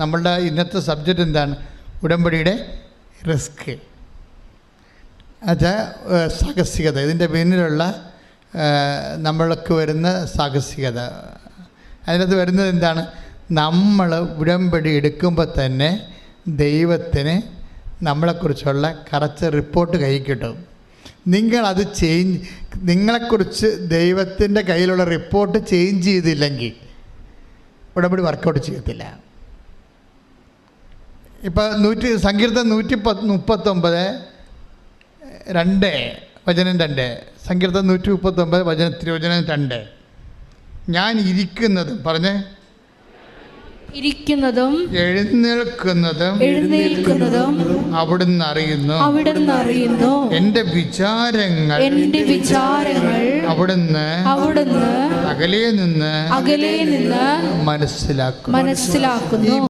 നമ്മളുടെ ഇന്നത്തെ സബ്ജക്റ്റ് എന്താണ്? ഉടമ്പടിയുടെ റിസ്ക്, എന്നുവെച്ചാൽ സാഹസികത. ഇതിൻ്റെ പിന്നിലുള്ള നമ്മൾക്ക് വരുന്ന സാഹസികത, അതിനകത്ത് വരുന്നത് എന്താണ്? നമ്മൾ ഉടമ്പടി എടുക്കുമ്പോൾ തന്നെ ദൈവത്തിന് നമ്മളെക്കുറിച്ചുള്ള കറക്റ്റ് റിപ്പോർട്ട് കയ്യിൽ കിട്ടും. നിങ്ങളത് നിങ്ങളെക്കുറിച്ച് ദൈവത്തിൻ്റെ കയ്യിലുള്ള റിപ്പോർട്ട് ചേഞ്ച് ചെയ്തില്ലെങ്കിൽ ഉടമ്പടി വർക്കൗട്ട് ചെയ്യത്തില്ല. ഇപ്പം സങ്കീർത്തനം 139:2 വചനം 2, സങ്കീർത്തനം 139 തിരുവചനം 2. ഞാൻ ഇരിക്കുന്നതും പറഞ്ഞേ, ഇരിക്കുന്നതും എഴുന്നേൽക്കുന്നതും അവിടുന്ന് അറിയുന്നു. എന്റെ വിചാരങ്ങൾ അവിടുന്ന് അകലെ നിന്ന് മനസ്സിലാക്കുന്നു.